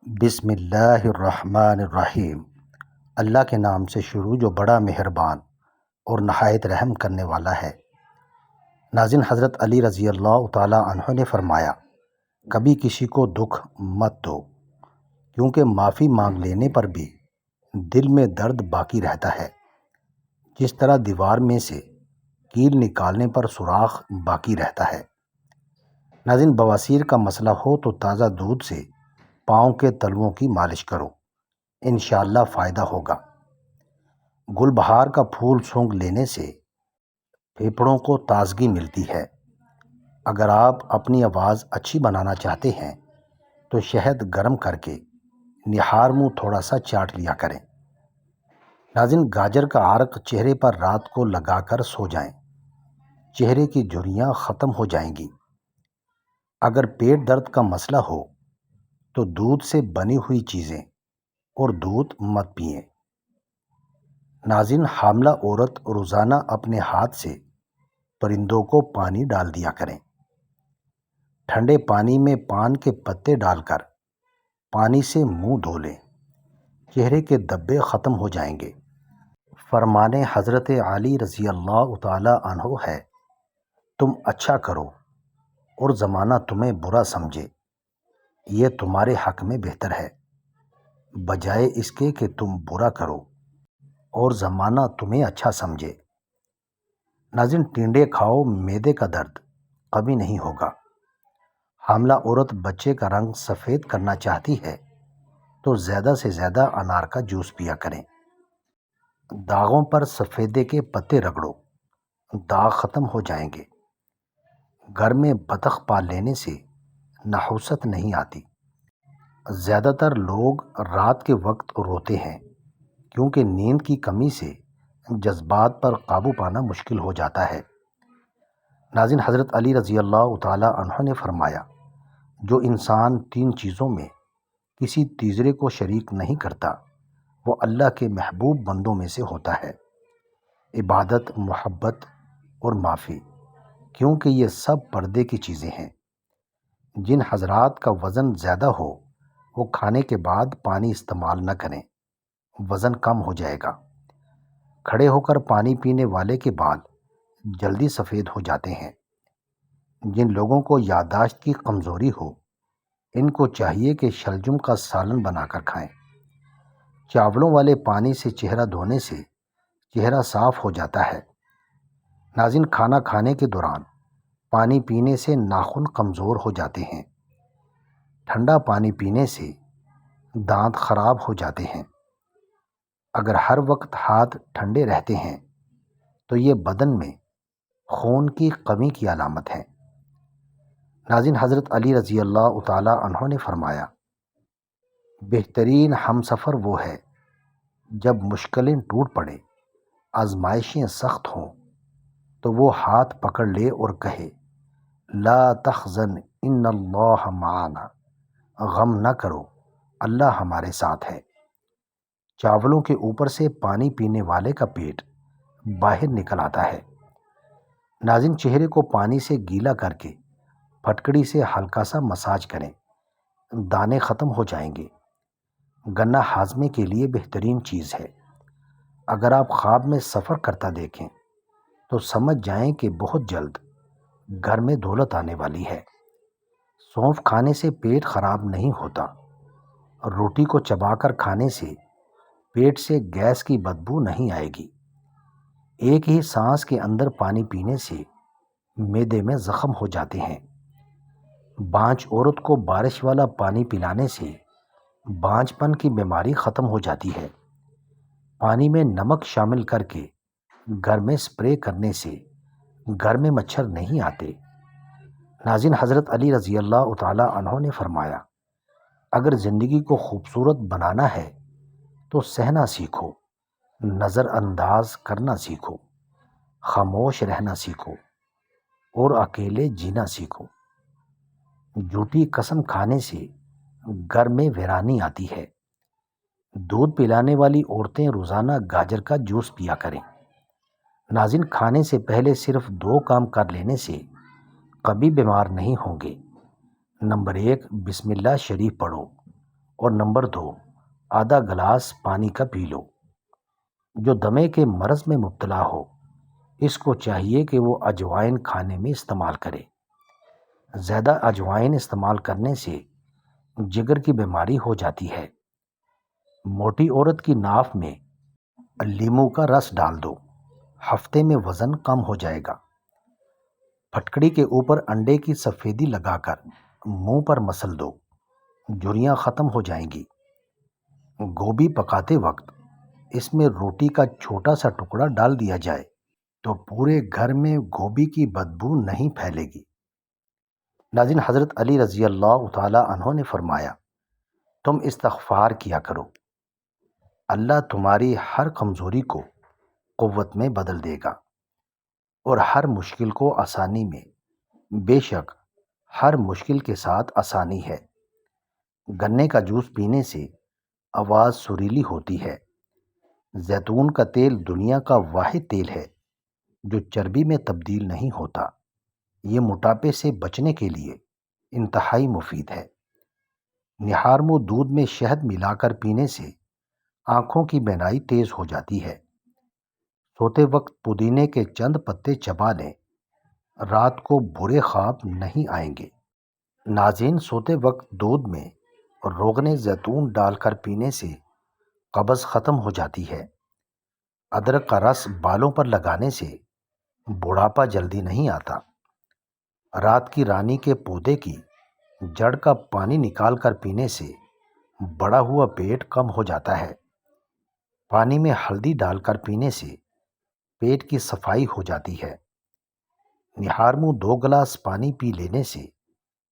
بسم اللہ الرحمن الرحیم۔ اللہ کے نام سے شروع جو بڑا مہربان اور نہایت رحم کرنے والا ہے۔ ناظرین، حضرت علی رضی اللہ تعالی عنہ نے فرمایا، کبھی کسی کو دکھ مت دو، کیونکہ معافی مانگ لینے پر بھی دل میں درد باقی رہتا ہے، جس طرح دیوار میں سے کیل نکالنے پر سوراخ باقی رہتا ہے۔ ناظرین، بواسیر کا مسئلہ ہو تو تازہ دودھ سے پاؤں کے تلوؤں کی مالش کرو، انشاءاللہ فائدہ ہوگا۔ گل بہار کا پھول سونگھ لینے سے پھیپھڑوں کو تازگی ملتی ہے۔ اگر آپ اپنی آواز اچھی بنانا چاہتے ہیں تو شہد گرم کر کے نہار منہ تھوڑا سا چاٹ لیا کریں۔ ناظرین، گاجر کا عرق چہرے پر رات کو لگا کر سو جائیں، چہرے کی جھریاں ختم ہو جائیں گی۔ اگر پیٹ درد کا مسئلہ ہو تو دودھ سے بنی ہوئی چیزیں اور دودھ مت پئیں۔ ناظرین، حاملہ عورت روزانہ اپنے ہاتھ سے پرندوں کو پانی ڈال دیا کریں۔ ٹھنڈے پانی میں پان کے پتے ڈال کر پانی سے منہ دھو لیں، چہرے کے دبے ختم ہو جائیں گے۔ فرمان حضرت علی رضی اللہ تعالی عنہ ہے، تم اچھا کرو اور زمانہ تمہیں برا سمجھے، یہ تمہارے حق میں بہتر ہے، بجائے اس کے کہ تم برا کرو اور زمانہ تمہیں اچھا سمجھے۔ ناظرین، ٹینڈے کھاؤ، معدے کا درد کبھی نہیں ہوگا۔ حاملہ عورت بچے کا رنگ سفید کرنا چاہتی ہے تو زیادہ سے زیادہ انار کا جوس پیا کریں۔ داغوں پر سفیدے کے پتے رگڑو، داغ ختم ہو جائیں گے۔ گھر میں بطخ پال لینے سے نحوست نہیں آتی۔ زیادہ تر لوگ رات کے وقت روتے ہیں کیونکہ نیند کی کمی سے جذبات پر قابو پانا مشکل ہو جاتا ہے۔ ناظرین، حضرت علی رضی اللہ تعالی عنہ نے فرمایا، جو انسان تین چیزوں میں کسی تیسرے کو شریک نہیں کرتا وہ اللہ کے محبوب بندوں میں سے ہوتا ہے۔ عبادت، محبت اور معافی، کیونکہ یہ سب پردے کی چیزیں ہیں۔ جن حضرات کا وزن زیادہ ہو وہ کھانے کے بعد پانی استعمال نہ کریں، وزن کم ہو جائے گا۔ کھڑے ہو کر پانی پینے والے کے بال جلدی سفید ہو جاتے ہیں۔ جن لوگوں کو یادداشت کی کمزوری ہو ان کو چاہیے کہ شلجم کا سالن بنا کر کھائیں۔ چاولوں والے پانی سے چہرہ دھونے سے چہرہ صاف ہو جاتا ہے۔ ناظرین، کھانا کھانے کے دوران پانی پینے سے ناخن کمزور ہو جاتے ہیں۔ ٹھنڈا پانی پینے سے دانت خراب ہو جاتے ہیں۔ اگر ہر وقت ہاتھ ٹھنڈے رہتے ہیں تو یہ بدن میں خون کی کمی کی علامت ہے۔ ناظرین، حضرت علی رضی اللہ تعالی عنہ نے فرمایا، بہترین ہم سفر وہ ہے جب مشکلیں ٹوٹ پڑے، آزمائشیں سخت ہوں تو وہ ہاتھ پکڑ لے اور کہے، لا تحزن ان اللہ معنا، غم نہ کرو، اللہ ہمارے ساتھ ہے۔ چاولوں کے اوپر سے پانی پینے والے کا پیٹ باہر نکل آتا ہے۔ ناظرین، چہرے کو پانی سے گیلا کر کے پھٹکڑی سے ہلکا سا مساج کریں، دانے ختم ہو جائیں گے۔ گنا ہاضمے کے لیے بہترین چیز ہے۔ اگر آپ خواب میں سفر کرتا دیکھیں تو سمجھ جائیں کہ بہت جلد گھر میں دولت آنے والی ہے۔ سونف کھانے سے پیٹ خراب نہیں ہوتا۔ روٹی کو چبا کر کھانے سے پیٹ سے گیس کی بدبو نہیں آئے گی۔ ایک ہی سانس کے اندر پانی پینے سے معدے میں زخم ہو جاتے ہیں۔ بانجھ عورت کو بارش والا پانی پلانے سے بانجھ پن کی بیماری ختم ہو جاتی ہے۔ پانی میں نمک شامل کر کے گھر میں اسپرے کرنے سے گھر میں مچھر نہیں آتے۔ ناظرین، حضرت علی رضی اللہ تعالی عنہ نے فرمایا، اگر زندگی کو خوبصورت بنانا ہے تو سہنا سیکھو، نظر انداز کرنا سیکھو، خاموش رہنا سیکھو اور اکیلے جینا سیکھو۔ جھوٹی قسم کھانے سے گھر میں ویرانی آتی ہے۔ دودھ پلانے والی عورتیں روزانہ گاجر کا جوس پیا کریں۔ ناظرین، کھانے سے پہلے صرف 2 کام کر لینے سے کبھی بیمار نہیں ہوں گے۔ نمبر 1، بسم اللہ شریف پڑھو اور نمبر 2، آدھا گلاس پانی کا پی لو۔ جو دمے کے مرض میں مبتلا ہو اس کو چاہیے کہ وہ اجوائن کھانے میں استعمال کرے۔ زیادہ اجوائن استعمال کرنے سے جگر کی بیماری ہو جاتی ہے۔ موٹی عورت کی ناف میں لیموں کا رس ڈال دو، ہفتے میں وزن کم ہو جائے گا۔ پھٹکڑی کے اوپر انڈے کی سفیدی لگا کر منہ پر مسل دو، جھریاں ختم ہو جائیں گی۔ گوبھی پکاتے وقت اس میں روٹی کا چھوٹا سا ٹکڑا ڈال دیا جائے تو پورے گھر میں گوبھی کی بدبو نہیں پھیلے گی۔ ناظرین، حضرت علی رضی اللہ تعالی عنہ نے فرمایا، تم استغفار کیا کرو، اللہ تمہاری ہر کمزوری کو قوت میں بدل دے گا اور ہر مشکل کو آسانی میں۔ بے شک ہر مشکل کے ساتھ آسانی ہے۔ گنے کا جوس پینے سے آواز سریلی ہوتی ہے۔ زیتون کا تیل دنیا کا واحد تیل ہے جو چربی میں تبدیل نہیں ہوتا۔ یہ موٹاپے سے بچنے کے لیے انتہائی مفید ہے۔ نہارمو دودھ میں شہد ملا کر پینے سے آنکھوں کی بینائی تیز ہو جاتی ہے۔ سوتے وقت پودینے کے چند پتے چبا لیں، رات کو برے خواب نہیں آئیں گے۔ ناظرین، سوتے وقت دودھ میں روغن زیتون ڈال کر پینے سے قبض ختم ہو جاتی ہے۔ ادرک کا رس بالوں پر لگانے سے بڑھاپا جلدی نہیں آتا۔ رات کی رانی کے پودے کی جڑ کا پانی نکال کر پینے سے بڑا ہوا پیٹ کم ہو جاتا ہے۔ پانی میں ہلدی ڈال کر پینے سے پیٹ کی صفائی ہو جاتی ہے۔ نہارمو 2 گلاس پانی پی لینے سے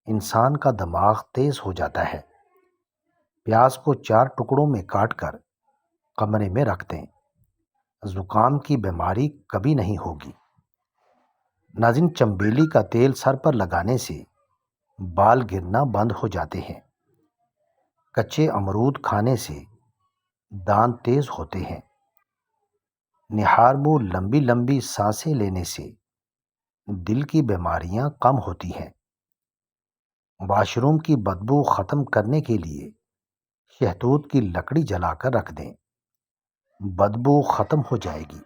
انسان کا دماغ تیز ہو جاتا ہے۔ پیاز کو 4 ٹکڑوں میں کاٹ کر کمرے میں رکھ دیں، زکام کی بیماری کبھی نہیں ہوگی۔ ناظرین، چنبیلی کا تیل سر پر لگانے سے بال گرنا بند ہو جاتے ہیں۔ کچے امرود کھانے سے دانت تیز ہوتے ہیں۔ نہارمو لمبی لمبی سانسیں لینے سے دل کی بیماریاں کم ہوتی ہیں۔ واش روم کی بدبو ختم کرنے کے لیے شہتوت کی لکڑی جلا کر رکھ دیں، بدبو ختم ہو جائے گی۔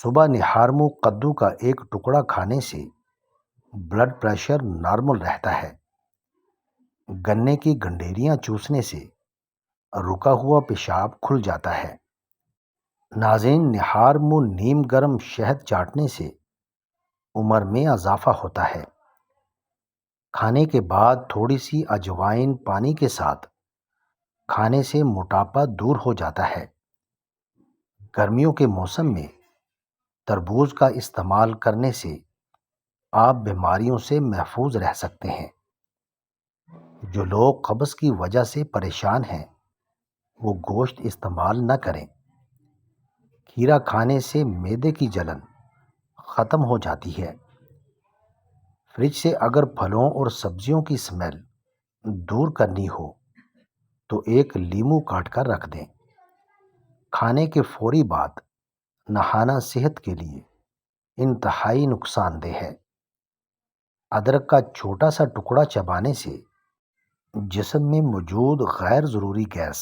صبح نہارمو کدو کا 1 ٹکڑا کھانے سے بلڈ پریشر نارمل رہتا ہے۔ گنے کی گنڈیریاں چوسنے سے رکا ہوا پیشاب کھل جاتا ہے۔ ناظرین، نہارمو نیم گرم شہد چاٹنے سے عمر میں اضافہ ہوتا ہے۔ کھانے کے بعد تھوڑی سی اجوائن پانی کے ساتھ کھانے سے موٹاپا دور ہو جاتا ہے۔ گرمیوں کے موسم میں تربوز کا استعمال کرنے سے آپ بیماریوں سے محفوظ رہ سکتے ہیں۔ جو لوگ قبض کی وجہ سے پریشان ہیں وہ گوشت استعمال نہ کریں۔ کھیرا کھانے سے معدے کی جلن ختم ہو جاتی ہے۔ فریج سے اگر پھلوں اور سبزیوں کی اسمیل دور کرنی ہو تو 1 لیموں کاٹ کر رکھ دیں۔ کھانے کے فوری بعد نہانا صحت کے لیے انتہائی نقصان دہ ہے۔ ادرک کا چھوٹا سا ٹکڑا چبانے سے جسم میں موجود غیر ضروری گیس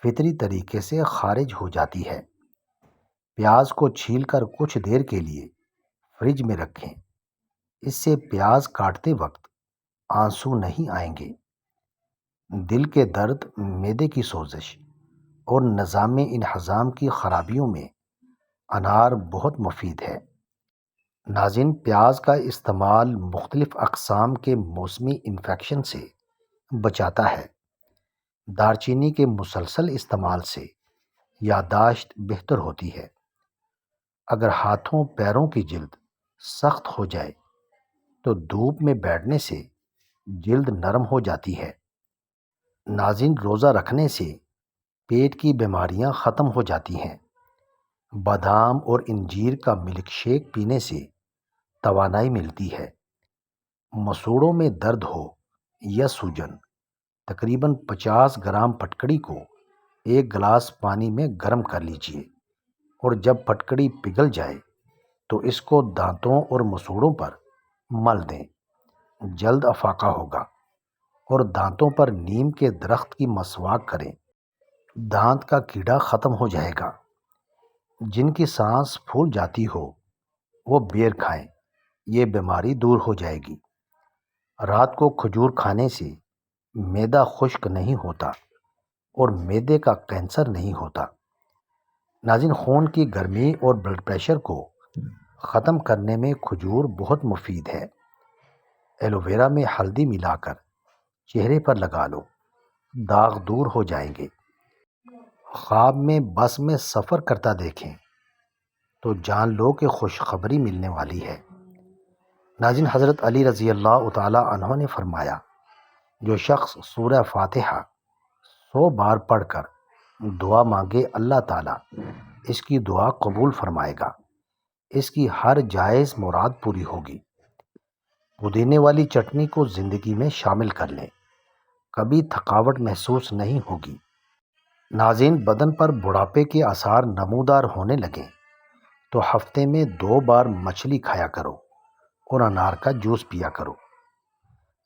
فطری طریقے سے خارج ہو جاتی ہے۔ پیاز کو چھیل کر کچھ دیر کے لیے فریج میں رکھیں، اس سے پیاز کاٹتے وقت آنسو نہیں آئیں گے۔ دل کے درد، معدے کی سوزش اور نظام انہضام کی خرابیوں میں انار بہت مفید ہے۔ ناظرین، پیاز کا استعمال مختلف اقسام کے موسمی انفیکشن سے بچاتا ہے۔ دارچینی کے مسلسل استعمال سے یادداشت بہتر ہوتی ہے۔ اگر ہاتھوں پیروں کی جلد سخت ہو جائے تو دھوپ میں بیٹھنے سے جلد نرم ہو جاتی ہے۔ ناظرین، روزہ رکھنے سے پیٹ کی بیماریاں ختم ہو جاتی ہیں۔ بادام اور انجیر کا ملک شیک پینے سے توانائی ملتی ہے۔ مسوڑوں میں درد ہو یا سوجن، تقریباً 50 گرام پھٹکڑی کو 1 گلاس پانی میں گرم کر لیجیے اور جب پھٹکڑی پگھل جائے تو اس کو دانتوں اور مسوڑوں پر مل دیں، جلد افاقہ ہوگا اور دانتوں پر نیم کے درخت کی مسواک کریں، دانت کا کیڑا ختم ہو جائے گا۔ جن کی سانس پھول جاتی ہو وہ بیر کھائیں، یہ بیماری دور ہو جائے گی۔ رات کو کھجور کھانے سے معدہ خشک نہیں ہوتا اور معدے کا کینسر نہیں ہوتا۔ ناظرین، خون کی گرمی اور بلڈ پریشر کو ختم کرنے میں کھجور بہت مفید ہے۔ ایلو ویرا میں ہلدی ملا کر چہرے پر لگا لو، داغ دور ہو جائیں گے۔ خواب میں بس میں سفر کرتا دیکھیں تو جان لو کہ خوشخبری ملنے والی ہے۔ ناظرین، حضرت علی رضی اللہ تعالیٰ عنہ نے فرمایا، جو شخص سورہ فاتحہ 100 بار پڑھ کر دعا مانگے، اللہ تعالیٰ اس کی دعا قبول فرمائے گا، اس کی ہر جائز مراد پوری ہوگی۔ پودینے والی چٹنی کو زندگی میں شامل کر لیں، کبھی تھکاوٹ محسوس نہیں ہوگی۔ ناظرین، بدن پر بڑھاپے کے آثار نمودار ہونے لگیں تو ہفتے میں 2 بار مچھلی کھایا کرو اور انار کا جوس پیا کرو۔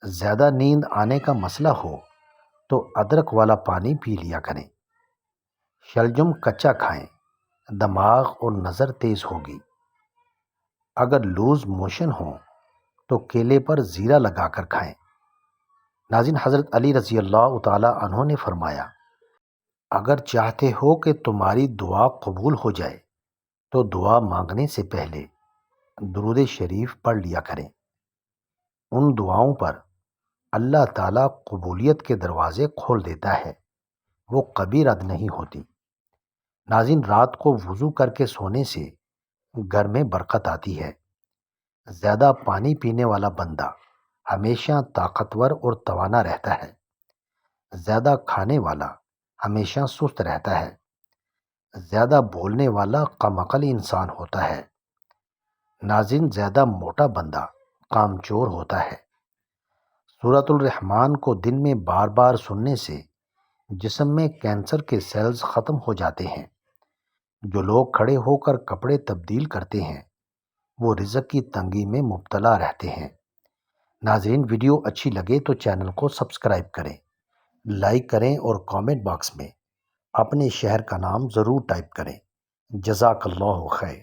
زیادہ نیند آنے کا مسئلہ ہو تو ادرک والا پانی پی لیا کریں۔ شلجم کچا کھائیں، دماغ اور نظر تیز ہوگی۔ اگر لوز موشن ہوں تو کیلے پر زیرہ لگا کر کھائیں۔ ناظرین، حضرت علی رضی اللہ تعالیٰ عنہ نے فرمایا، اگر چاہتے ہو کہ تمہاری دعا قبول ہو جائے تو دعا مانگنے سے پہلے درود شریف پڑھ لیا کریں۔ ان دعاؤں پر اللہ تعالیٰ قبولیت کے دروازے کھول دیتا ہے، وہ کبھی رد نہیں ہوتی۔ ناظرین، رات کو وضو کر کے سونے سے گھر میں برکت آتی ہے۔ زیادہ پانی پینے والا بندہ ہمیشہ طاقتور اور توانا رہتا ہے۔ زیادہ کھانے والا ہمیشہ سست رہتا ہے۔ زیادہ بولنے والا کم عقل انسان ہوتا ہے۔ ناظرین، زیادہ موٹا بندہ کامچور ہوتا ہے۔ سورۃ الرحمن کو دن میں بار بار سننے سے جسم میں کینسر کے سیلز ختم ہو جاتے ہیں۔ جو لوگ کھڑے ہو کر کپڑے تبدیل کرتے ہیں وہ رزق کی تنگی میں مبتلا رہتے ہیں۔ ناظرین، ویڈیو اچھی لگے تو چینل کو سبسکرائب کریں، لائک کریں اور کامنٹ باکس میں اپنے شہر کا نام ضرور ٹائپ کریں۔ جزاک اللہ خیر۔